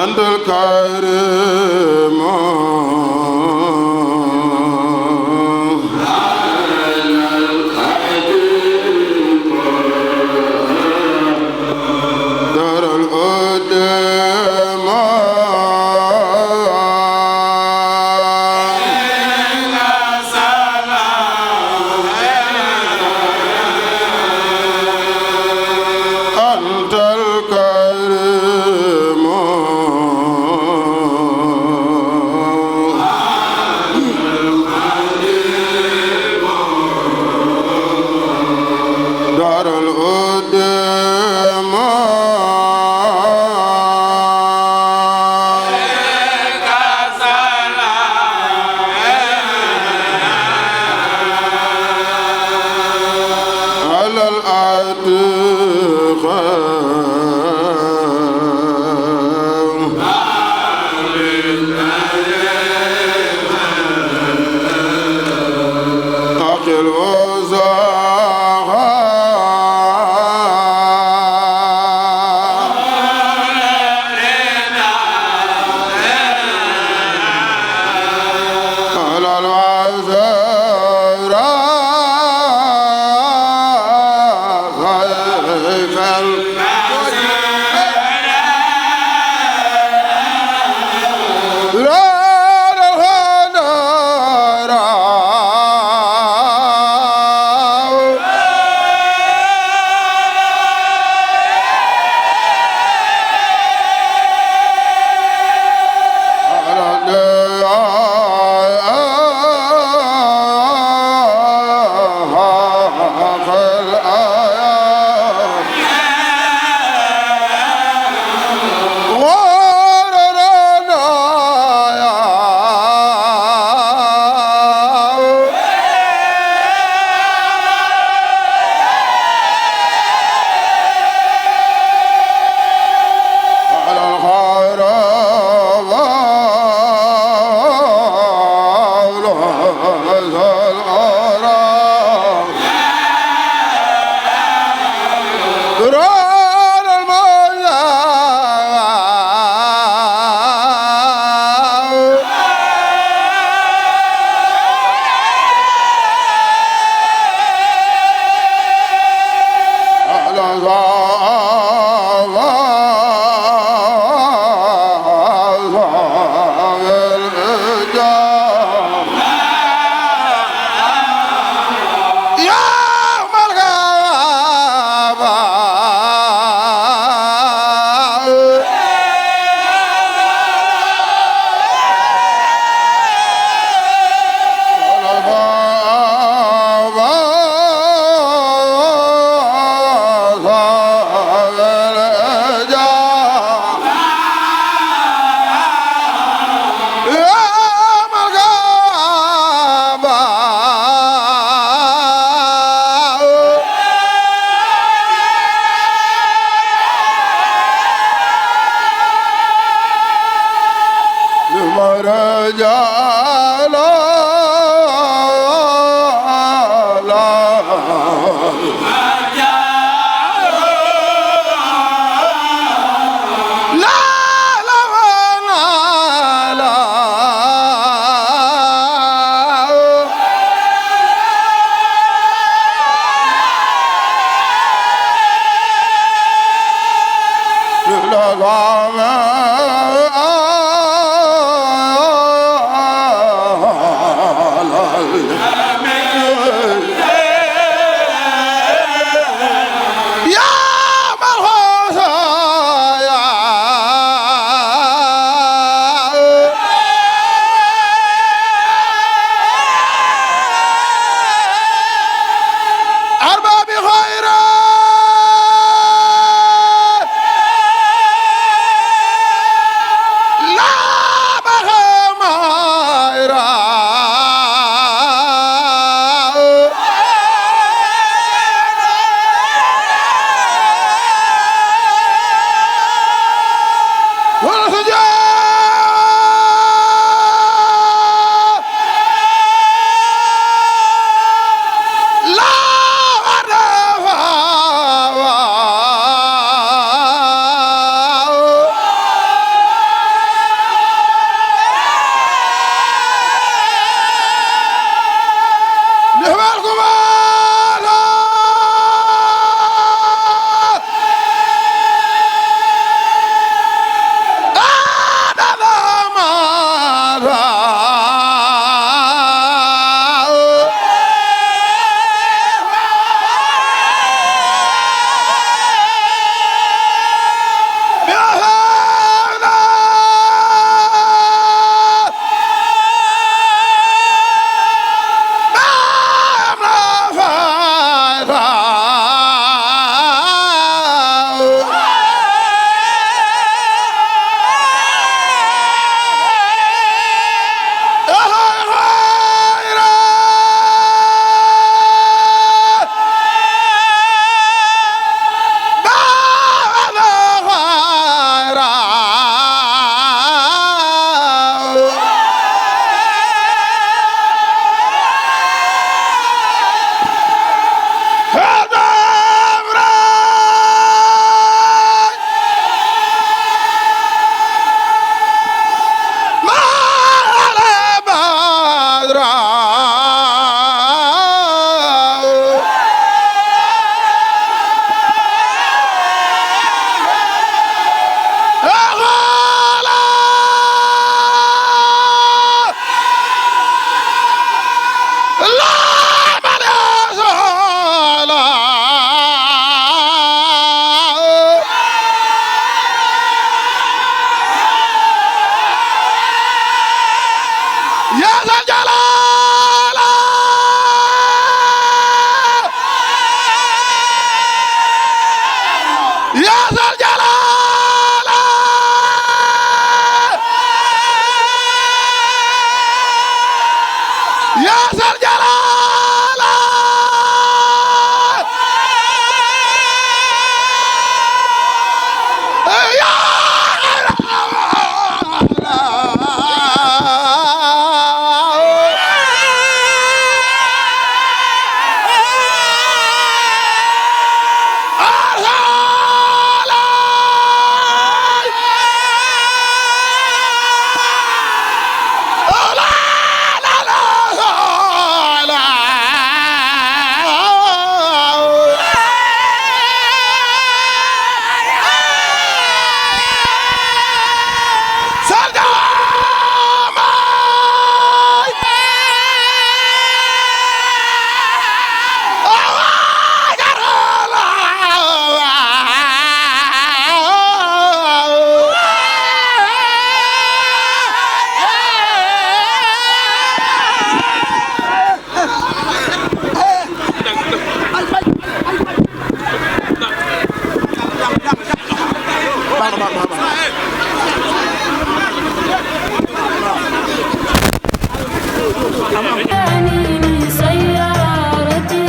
أنت الكريم دار القدام أنت الكريم دار القدام على العتيق أقل وزاها على العذراء خيف لا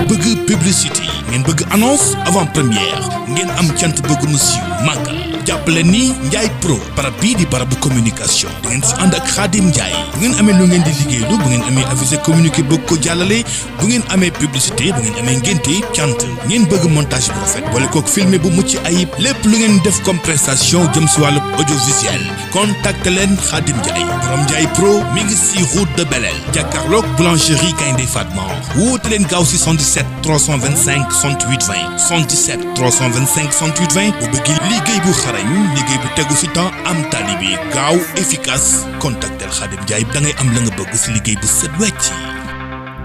bëgg publicité ngeen bëgg annonce avant première ngeen am cant bëgg mu siiw màggal jàppale ni Ndiaye Pro barab bii di barabu communication da ngeen si ànd ak Khadim Ndiaye bu ngeen amee lu ngeen di liggéeylu bu ngeen amee avisé communiqué bëgg ko jàllale bu ngeen amee publicité bu ngeen amee ngénte cant ngeen bëgg montage bu rafet boole kook filmé bu mucc ayib lépp lu ngeen def comme prestation jëm si wàllu audiovisuel contacte leen Khadim Ndiaye borom Ndiaye Pro mi ngi si route de Belel jàkkaarloog boulangerie Gaynde Fatma woote leen gaaw si 77 325 68 20 77 325 68 20 bu bëgg liggéey bu xarañ liggéey bu tegu si temps am tali bi gaaw efficace contactel Khadim Ndiaye da ngay am la nga bëgg si liggéey bu set wecc